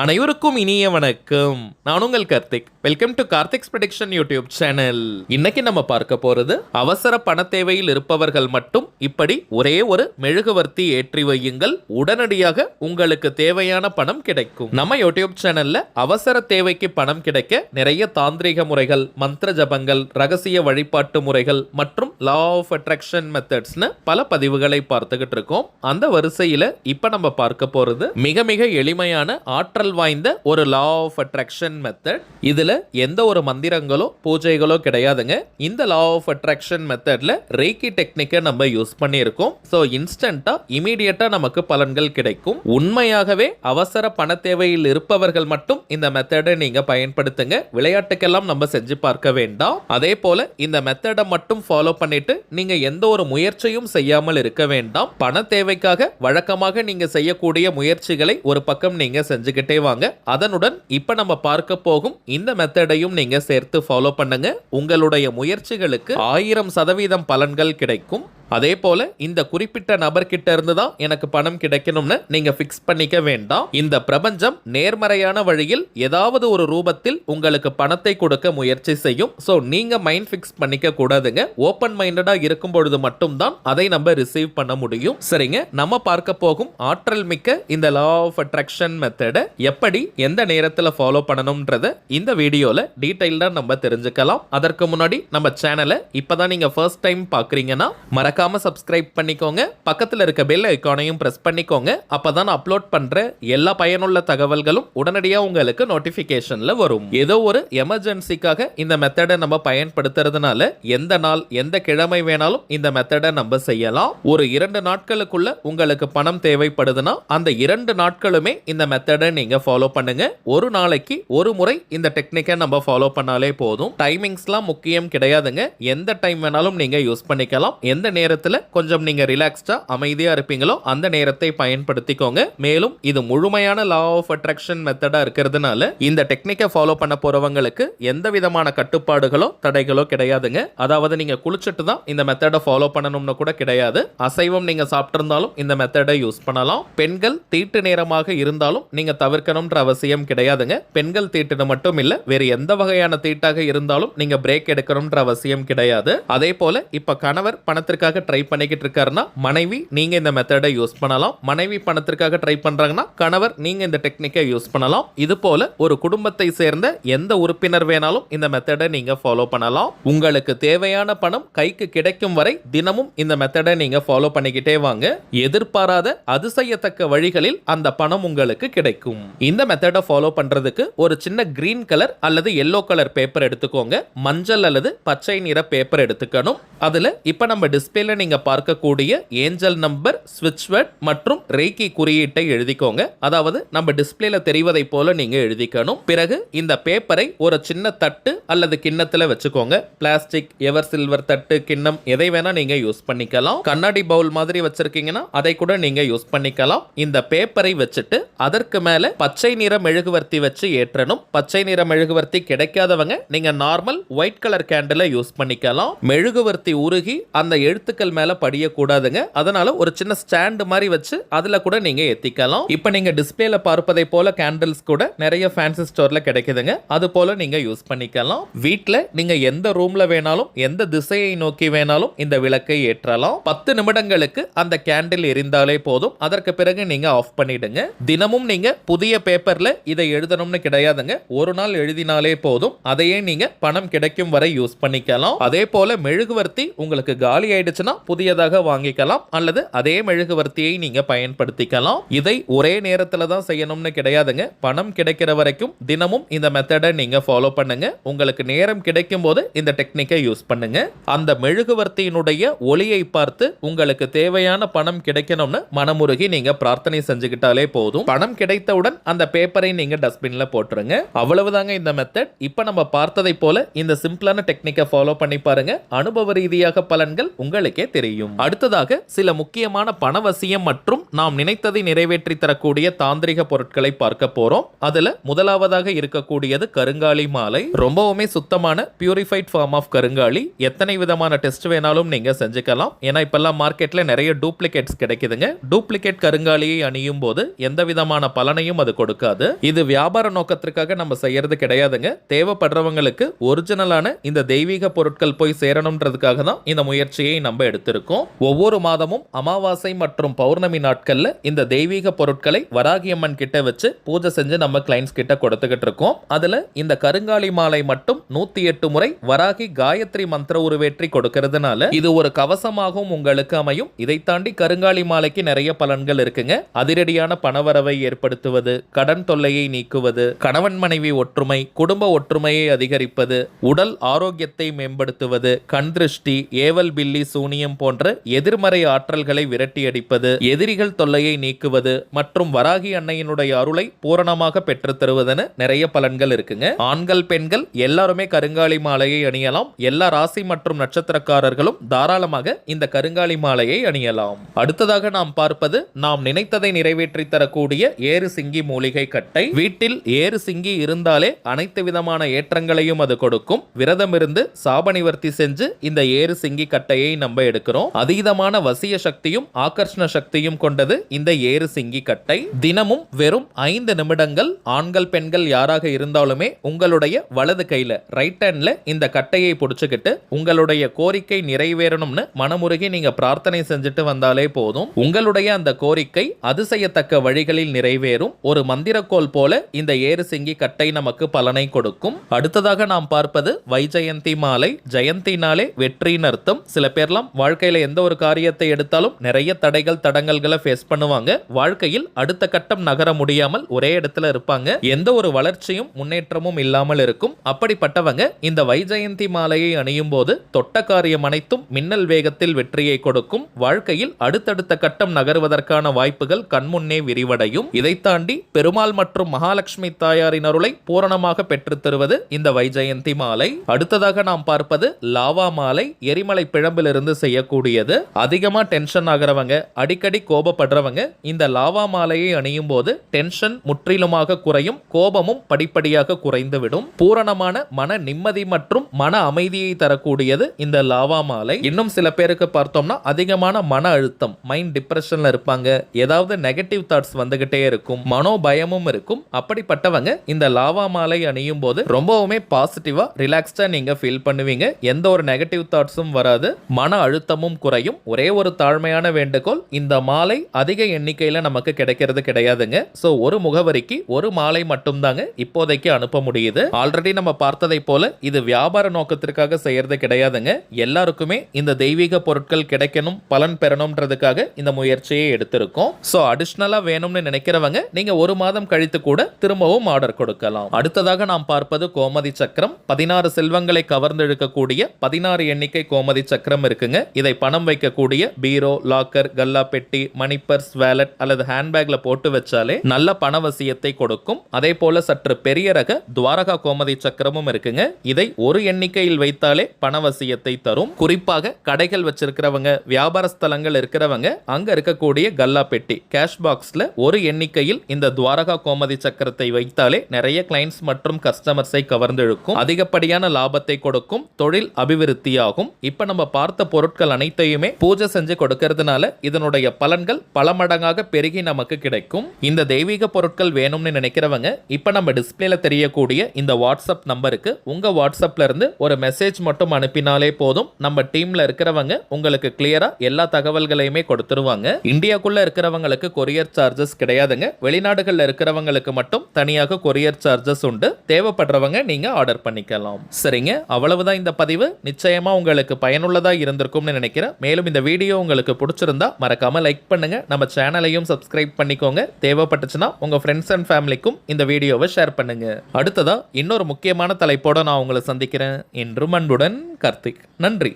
அனைவருக்கும் இனிய வணக்கம். நான் உங்கள் Karthik. Welcome to Karthik's prediction YouTube channel. இன்னைக்கு நம்ம பார்க்க போறது அவசர பண தேவையில் இருப்பவர்கள் மட்டும் இப்படி ஒரே ஒரு மெழுகுவர்த்தி ஏற்றி வையுங்கள், உடனடியாக உங்களுக்கு தேவையான பணம் கிடைக்கும். நம்ம யூடியூப் சேனல்ல அவசர தேவைக்கு பணம் கிடைக்க நிறைய தாந்திரிக முறைகள், மந்திர ஜபங்கள், ரகசிய வழிபாட்டு முறைகள் மற்றும் லா ஆஃப் அட்ராக்ஷன் மெத்தட்ஸ்னு பல பதிவுகளை பார்த்துக்கிட்டு இருக்கோம். அந்த வரிசையில இப்ப நம்ம பார்க்க போறது மிக மிக எளிமையான ஆற்றல் வாய்ந்த ஒரு லா ஆஃப் அட்ராக்ஷன் மெத்தட். இதுல எந்த ஒரு மந்திரங்களோ பூஜைகளோ கிடையாதுங்க. இந்த லா ஆஃப் அட்ராக்ஷன் மெத்தட்ல ரேக்கி டெக்னிக்கை நம்ம யூஸ் பண்ணியிருக்கோம். ஸோ இன்ஸ்டன்டா இமீடியட்டா நமக்கு பலன்கள் கிடைக்கும். உண்மையாகவே அவசர பண தேவையில் இருப்பவர்கள் மட்டும் இந்த மெத்தடை நீங்க பயன்படுத்துங்க. விளையாட்டுக்கெல்லாம் நம்ம செஞ்சு பார்க்க வேண்டாம். அதே போல இந்த மெத்தடை மட்டும் ஃபாலோ பண்ணிட்டு நீங்க எந்த ஒரு முயற்சியும் செய்யாமல் இருக்க வேண்டாம். பண தேவைக்காக வழக்கமாக நீங்க செய்யக்கூடிய முயற்சிகளை ஒரு பக்கம் நீங்க செஞ்சுக்கிட்டே வாங்க. அதனுடன் இப்ப நம்ம பார்க்க போகும் இந்த மெத்தடையும் நீங்க சேர்த்து ஃபாலோ பண்ணுங்க. உங்களுடைய முயற்சிகளுக்கு 1000% பலன்கள் கிடைக்கும். அதே போல இந்த குறிப்பிட்ட நபர்கிட்ட இருந்து தான் எனக்கு பணம் கிடைக்கணும்னு நீங்க ஃபிக்ஸ் பண்ணிக்க வேண்டாம். இந்த பிரபஞ்சம் நேர்மறையான வழியில் ஏதாவது ஒரு ரூபத்தில் உங்களுக்கு பணத்தை கொடுக்க முயற்சி செய்யும். ஸோ நீங்க மைண்ட் ஃபிக்ஸ் பண்ணிக்க கூடாதுங்க. ஓப்பன் மைண்டடா இருக்கும் பொழுது மட்டும்தான் அதை நம்ம ரிசீவ் பண்ண முடியும். சரிங்க, நம்ம பார்க்க போகும் ஆற்றல் மிக்க இந்த லா ஆஃப் அட்ராக்ஷன் மெத்தடை எப்படி எந்த நேரத்தில் ஃபாலோ பண்ணணும்ன்றத இந்த வீடியோல டீடைல்டா நம்ம தெரிஞ்சுக்கலாம். அதற்கு முன்னாடி நம்ம சேனலை இப்பதான் நீங்க ஃபர்ஸ்ட் டைம் பார்க்குறீங்கன்னா மறக்காம சப்ஸ்கிரைப் பண்ணிக்கோங்க. பக்கத்தில் இருக்க பெல் ஐகானையும் பிரஸ் பண்ணிக்கோங்க. அப்பதான் அப்லோட் பண்ற எல்லா பயனுள்ள தகவல்களும் உடனடியாக உங்களுக்கு நோட்டிபிகேஷன்ல வரும். ஏதோ ஒரு எமர்ஜென்சிக்காக இந்த மெத்தடை நம்ம பயன்படுத்துறதுனால எந்த நாள் எந்த கிழமை வேணாலும் இந்த மெத்தடை நம்ம செய்யலாம். ஒரு 2 நாட்களுக்குள்ள உங்களுக்கு பணம் தேவைப்படுதுன்னா அந்த 2 நாட்களுமே இந்த மெத்தடை நீங்க ஃபாலோ பண்ணுங்க. ஒரு நாளைக்கு ஒரு முறை இந்த டெக்னிக்கை நம்ம ஃபாலோ பண்ணாலே போதும். டைமிங்ஸ்லாம் முக்கியம் கிடையாதுங்க. எந்த டைம் வேணாலும் நீங்க யூஸ் பண்ணிக்கலாம். எந்த நேரத்தில் கொஞ்சம் நீங்க ரிலாக்ஸ்டா அமைதியா இருப்பீங்களோ அந்த நேரத்தை பயன்படுத்திக்கோங்க. மேலும் இது முழுமையான லா ஆஃப் அட்ராக்ஷன் மெத்தடா இருக்கிறதுனால இந்த டெக்னிக்கை ஃபாலோ பண்ண போறவங்களுக்கு எந்த விதமான கட்டுப்பாடுகளோ தடைகளோ கிடையாதுங்க. அதாவது நீங்க குளிச்சுட்டு தான் இந்த மெத்தடை ஃபாலோ பண்ணணும்னு கூட கிடையாது. அசைவம் நீங்க சாப்பிட்டிருந்தாலும் இந்த மெத்தடை யூஸ் பண்ணலாம். பெண்கள் தீட்டு நேரமாக இருந்தாலும் நீங்க தவிர்க்கணும்ன்ற அவசியம் கிடையாதுங்க. பெண்கள் தீட்டு மட்டும் இல்ல, வேறு எந்த வகையான தீட்டாக இருந்தாலும் நீங்க பிரேக் எடுக்கணும்ன்ற அவசியம் கிடையாது. அதே போல இப்ப கணவர் பணத்திற்காக ட்ரை பண்ணிக்கிட்டு இருக்காருன்னா மனைவி நீங்க இந்த மெத்தடை யூஸ் பண்ணலாம். மனைவி பணத்திற்காக ட்ரை பண்றாங்கன்னா கணவர் நீங்க இந்த டெக்னிக்கை யூஸ் பண்ணலாம். இது போல ஒரு குடும்பத்தை சேர்ந்த எந்த உறுப்பினர் வேணாலும் இந்த மெத்தடை நீங்க ஃபாலோ பண்ணலாம். உங்களுக்கு தேவையான பணம் கைக்கு கிடைக்கும் வரை தினமும் இந்த மெத்தடை நீங்க ஃபாலோ பண்ணிக்கிட்டே வாங்க. எதிர்பாராத அதிசயத்தக்க வழிகளில் அந்த பணம் உங்களுக்கு கிடைக்கும். இந்த மெத்தடை ஃபாலோ பண்றதுக்கு ஒரு சின்ன கிரீன் கலர் அல்லது எல்லோ கலர் பேப்பர் எடுத்துக்கோங்க. மஞ்சள் அல்லது பச்சை நிற பேப்பர் எடுத்துக்கணும். அதுல இப்ப நம்ம டிஸ்பிளேல நீங்க பார்க்கக்கூடிய ஏஞ்சல் நம்பர், ஸ்விட்ச் வேர்ட் மற்றும் ரேக்கி குறியீட்டை எழுதிக்கோங்க. அதாவது நம்ம டிஸ்பிளேல தெரிவதை போல நீங்க எழுதிக்கணும். பிறகு இந்த பேப்பரை ஒரு சின்ன தட்டு அல்லது கிண்ணத்துல வச்சுக்கோங்க. பிளாஸ்டிக், எவர் சில்வர் தட்டு, கிண்ணம் எதை வேணா நீங்க யூஸ் பண்ணிக்கலாம். கண்ணாடி பவுல் மாதிரி வச்சிருக்கீங்கன்னா அதை கூட நீங்க யூஸ் பண்ணிக்கலாம். இந்த பேப்பரை வச்சுட்டு அதற்கு மேல பச்சை நிற மெழுகுவர்த்தி வச்சு ஏற்றணும். பச்சை நிற மெழுகுவர்த்தி கிடைக்காதவங்க நீங்க நார்மல் ஒயிட் கலர் கேண்டிலை யூஸ் பண்ணிக்கலாம். மெழுகுவர்த்தி உருகி அந்த எழுத்துக்கள் மேல படியக்கூடாதுங்க. அதனால ஒரு சின்ன ஸ்டாண்ட் மாதிரி வச்சு அதுல கூட நீங்க ஏத்திக்கலாம். இப்ப நீங்க டிஸ்பிளேல பார்ப்பதை போல கேண்டில்ஸ் கூட நிறைய ஃபேன்சி ஸ்டோர்ல கிடைக்குதுங்க. அது போல நீங்க யூஸ் பண்ணிக்கலாம். வீட்ல நீங்க எந்த ரூம்ல வேணாலும் எந்த திசையை நோக்கி வேணாலும் இந்த விளக்கை ஏற்றலாம். 10 நிமிடங்களுக்கு அந்த கேண்டில் எரிந்தாலே போதும். அதற்கு பிறகு நீங்க ஆஃப் பண்ணிடுங்க. தினமும் நீங்க புதிய பேப்பர்ல இதை எழுதணும்னு கிடையாதுங்க. ஒரு நாள் எழுதினாலே போதும். அதையே நீங்க பணம் கிடைக்கும் வரை யூஸ் பண்ணிக்கலாம். அதே போல மெழுகுவர்த்தி உங்களுக்கு காலி ஆயிடுச்சுன்னா புதியதாக வாங்கிக்கலாம் அல்லது அதே மெழுகுவர்த்தியை நீங்க பயன்படுத்திக்கலாம். இதை ஒரே நேரத்துல தான் செய்யணும்னு கிடையாதுங்க. பணம் கிடைக்கிற வரைக்கும் தினமும் இந்த மெத்தடை நீங்க ஃபாலோ பண்ணுங்க. உங்களுக்கு நேரம் கிடைக்கும் போது இந்த டெக்னிக்கை யூஸ் பண்ணுங்க. அந்த மெழுகுவர்த்தியினுடைய ஒளியை பார்த்து உங்களுக்கு தேவையான பணம் கிடைக்கணும்னு மனமுருகி நீங்க பிரார்த்தனை செஞ்சுக்கிட்டாலே போதும். பணம் கிடைத்தவுடன் அந்த பேப்பரை நீங்க டஸ்ட்பின்ல போட்டுருங்க. அவ்வளவுதாங்க இந்த மெத்தட். இப்ப நம்ம பார்த்ததை போல இந்த சிம்பிளான டெக்னிக்கை ஃபாலோ பண்ணி பாருங்க. அனுபவ ரீதியாக பலன்கள் உங்களுக்கு உங்களுக்கே தெரியும். அடுத்ததாக சில முக்கியமான பணவசியம் மற்றும் நாம் நினைத்ததை நிறைவேற்றி தரக்கூடிய தாந்திரிக பொருட்களை பார்க்க போறோம். அதுல முதலாவதாக இருக்கக்கூடியது கருங்காலி மாலை. ரொம்பவுமே சுத்தமான பியூரிஃபைட் ஃபார்ம் ஆஃப் கருங்காலி. எத்தனை விதமான டெஸ்ட் வேணாலும் நீங்க செஞ்சுக்கலாம். ஏன்னா இப்பெல்லாம் மார்க்கெட்ல நிறைய டூப்ளிகேட்ஸ் கிடைக்குதுங்க. டூப்ளிகேட் கருங்காலியை அணியும் போது எந்த விதமான பலனையும் அது கொடுக்காது. இது வியாபார நோக்கத்திற்காக நம்ம செய்யறது கிடையாதுங்க. தேவைப்படுறவங்களுக்கு ஒரிஜினலான இந்த தெய்வீக பொருட்கள் போய் சேரணும்ன்றதுக்காக தான் இந்த முயற்சியை நம்ம எடுத்திருக்கோம். ஒவ்வொரு மாதமும் அமாவாசை மற்றும் பௌர்ணமி நாட்கள்ல இந்த தெய்வீக பொருட்களை வராகி அம்மன் கிட்ட வச்சு பூஜை செஞ்சு நம்ம கிளைண்ட்ஸ் கிட்ட கொடுத்துக்கிட்டு இருக்கோம். அதுல இந்த கருங்காலி மாலை மட்டும் 108 முறை வராகி காயத்ரி மந்திர உருவேற்றி கொடுக்கிறதுனால இது ஒரு கவசமாகவும் உங்களுக்கு அமையும். இதை தாண்டி கருங்காலி மாலைக்கு நிறைய பலன்கள் இருக்குங்க. அதிரடியான பணவரவை ஏற்படுத்துவது, கடன் தொல்லையை நீக்குவது, கணவன் மனைவி ஒற்றுமை, குடும்ப ஒற்றுமையை அதிகரிப்பது, உடல் ஆரோக்கியத்தை மேம்படுத்துவது, கண் திருஷ்டி, ஏவல் பில்லி, சூனியம் போன்ற எதிர்மறை ஆற்றல்களை விரட்டி அடிப்பது, எதிரிகள் தொல்லையை நீக்குவது மற்றும் வராகி அன்னையினுடைய அருளை பூரணமாக பெற்று தருவதுன்னு நிறைய பலன்கள் இருக்குங்க. ஆண்கள் பெண்கள் எல்லாருமே கருங்காலி மாலையை அணியலாம். எல்லா ராசி மற்றும் நட்சத்திரக்காரர்களும் தாராளமாக இந்த கருங்காலி மாலையை அணியலாம். அடுத்ததாக நாம் பார்ப்பது நாம் நினைத்ததை நிறைவேற்றி தரக்கூடிய ஏறு சிங்கி மூலிகை கட்டை. வீட்டில் ஏறு சிங்கி இருந்தாலே அனைத்து விதமான ஏற்றங்களையும் அது கொடுக்கும். விரதம் இருந்து சாப நிவர்த்தி செஞ்சு இந்த ஏறு சிங்கி கட்டையை நம்ம எடுக்கிறோம். அதீதமான வசிய சக்தியும் ஆகர்ஷண சக்தியும் கொண்டது இந்த ஏறு சிங்கி கட்டை. தினமும் வெறும் 5 நிமிடங்கள் ஆண்கள் பெண்கள் யாராக இருந்தாலுமே உங்களுடைய வலது கையில ரைட் ஹேண்ட்ல இந்த கட்டையை பிடிச்சுக்கிட்டு உங்களுடைய கோரிக்கை நிறைவேறணும்னு மனமுருகி நீங்க பிரார்த்தனை செஞ்சுட்டு வந்தாலே போதும். உங்களுடைய அந்த கோரிக்கை அதிசயத்தக்க வழிகளில் நிறைவேறும். ஒரு மந்திரக்கோள் போல இந்த ஏறு சிங்கி கட்டை நமக்கு பலனை கொடுக்கும். அடுத்ததாக நாம் பார்ப்பது வைஜெயந்தி மாலை. ஜெயந்தினாலே வெற்றின்னு அர்த்தம். சில பேர்லாம் வாழ்க்கையில எந்த ஒரு காரியத்தை எடுத்தாலும் நிறைய தடைகள் தடங்கல்களை ஃபேஸ் பண்ணுவாங்க. வாழ்க்கையில் அடுத்த கட்டம் நகர முடியாமல் ஒரே இடத்துல இருப்பாங்க. எந்த ஒரு வளர்ச்சியும் முன்னேற்றமும் இல்லாமல் இருக்கும். அப்படிப்பட்டவங்க இந்த வைஜெயந்தி மாலையை அணியும் போது தொட்ட காரியம் அனைத்தும் மின்னல் வேகத்தில் வெற்றியை கொடுக்கும். வாழ்க்கையில் அடுத்தடுத்த கட்டம் நகருவதற்கான வாய்ப்புகள் கண்முன்னே விரிவடையும். இதை தாண்டி பெருமாள் மற்றும் மகாலட்சுமி தாயாரின் அருளை பூரணமாக பெற்றுத் தருவது இந்த வைஜெயந்தி மாலை. அடுத்ததாக நாம் பார்ப்பது லாவா மாலை. எரிமலை பிழம்பிலிருந்து செய்யக்கூடியது. அதிகமா டென்ஷன் ஆகிறவங்க, அடிக்கடி கோபப்படுறவங்க இந்த லாவா மாலையை அணியும் போது டென்ஷன் முற்றிலுமாக குறையும். கோபமும் படிப்படியாக குறைந்துவிடும். பூரணமான மன நிம்மதி மற்றும் மன அமைதியை தரக்கூடியது இந்த லாவா மாலை. இன்னும் சில பேருக்கு பார்த்தோம்னா அதிகமான மன அழுத்தம், மைண்ட் டிப்ரெஷன்ல இருப்பாங்க. ஏதாவது நெகட்டிவ் தாட்ஸ் வந்துகிட்டே இருக்கும். மனோபயமும் இருக்கும். அப்படிப்பட்டவங்க இந்த லாவா மாலை அணியும் போது ரொம்பவுமே பாசிட்டிவா ரிலாக்ஸ்டா நீங்க ஃபீல் பண்ணுவீங்க. எந்த ஒரு நெகட்டிவ் தாட்ஸும் வராது. மன அழுத்தமும் குறையும். ஒரே ஒரு தாழ்மையான வேண்டுகோள், இந்த மாலை அதிக எண்ணிக்கையில நமக்கு கிடைக்கிறது கிடையாதுங்க. சோ ஒரு முகவரிக்கு ஒரு மாலை மட்டும் தாங்க இப்போதைக்கு அனுப்ப முடியுது. ஆல்ரெடி நம்ம பார்த்ததை போல இது வியாபார நோக்கத்திற்காக செய்யறது கிடையாதுங்க. எல்லாருக்குமே இந்த தெய்வீக பொருட்கள் கிடைக்கணும், பலன் பெறணும்ன்றதுக்காக இந்த முயற்சியை எடுத்திருக்கோம். சோ அடிஷனலா வேணும்னு நினைக்கிறவங்க நீங்க ஒரு மாதம் கழித்து கூட திரும்பவும் ஆர்டர் கொடுக்கலாம். அடுத்ததாக நாம் பார்ப்பது கோமதி சக்கரம். 16 செல்வங்களை கவர்ந்து இழுக்கக்கூடிய 16 எண்ணிக்கை கோமதி சக்கரம் இருக்குங்க. இதை பணம் வைக்கக்கூடிய பீரோ, லாக்கர், கல்லா பெட்டி, மணி பர்ஸ், வேலட் அல்லது ஹேண்ட்பேக்ல போட்டு வச்சாலே நல்ல பணவசியத்தை கொடுக்கும். அதே போல சற்று பெரிய ரக துவாரகா கோமதி சக்கரமும் இருக்குங்க. இதை ஒரு எண்ணிக்கையில் வைத்தாலே பணவசியத்தை தரும். குறிப்பாக கடைகள் வச்சிருக்கிறவங்க, வியாபார ஸ்தலங்கள் இருக்கிறவங்க அங்க இருக்கக்கூடிய கல்லா பெட்டி, கேஷ் பாக்ஸ்ல ஒரு எண்ணிக்கையில் இந்த துவாரகா கோமதி சக்கரத்தை வைத்தாலே நிறைய கிளைண்ட்ஸ் மற்றும் கஸ்டமர்ஸை கவர்ந்து இழுக்கும். அதிகப்படியான லாபத்தை கொடுக்கும். தொழில் அபிவிருத்தியாகும். இப்ப நம்ம பார்த்த பொருட்கள் அனைத்தையுமே பூஜை செஞ்சு கொடுக்கிறதுனால இதனுடைய பலன்கள் பல மடங்காக பெருகி நமக்கு கிடைக்கும். இந்த தெய்வீக பொருட்கள் வேணும்னு நினைக்கிறவங்க இப்ப நம்ம டிஸ்பிளேல தெரியக்கூடிய இந்த வாட்ஸ்அப் நம்பருக்கு உங்க வாட்ஸ்அப்ல இருந்து ஒரு மெசேஜ் மட்டும் அனுப்பினாலே போதும். நம்ம டீம்ல இருக்கிறவங்க உங்களுக்கு கிளியரா எல்லா தகவல்களையுமே கொடுத்துருவாங்க. இந்தியாக்குள்ள இருக்கிறவங்களுக்கு கொரியர் சார்ஜஸ் கிடையாதுங்க. வெளிநாடுகள்ல இருக்கிறவங்களுக்கு மட்டும் தனியாக கொரியர் சார்ஜஸ் உண்டு. தேவைப்படுறவங்க நீங்க ஆர்டர் பண்ணிக்கலாம். சரிங்க, அவ்வளவுதான் இந்த பதிவு. நிச்சயமா உங்களுக்கு பயனுள்ளதா இருந்திருக்கும்னு நினைக்கிறேன். மேலும் இந்த வீடியோ உங்களுக்கு பிடிச்சிருந்தா மறக்காம லைக் பண்ணுங்க. நம்ம சேனலையும் சப்ஸ்கிரைப் பண்ணிக்கோங்க. தேவைப்பட்டுச்சுன்னா உங்க ஃப்ரெண்ட்ஸ் அண்ட் ஃபேமிலிக்கும் இந்த வீடியோவை ஷேர் பண்ணுங்க. அடுத்ததா இன்னொரு முக்கியமான தலைப்போட நான் உங்களை சந்திக்கிறேன். என்றும் அன்புடன் கார்த்திக். நன்றி.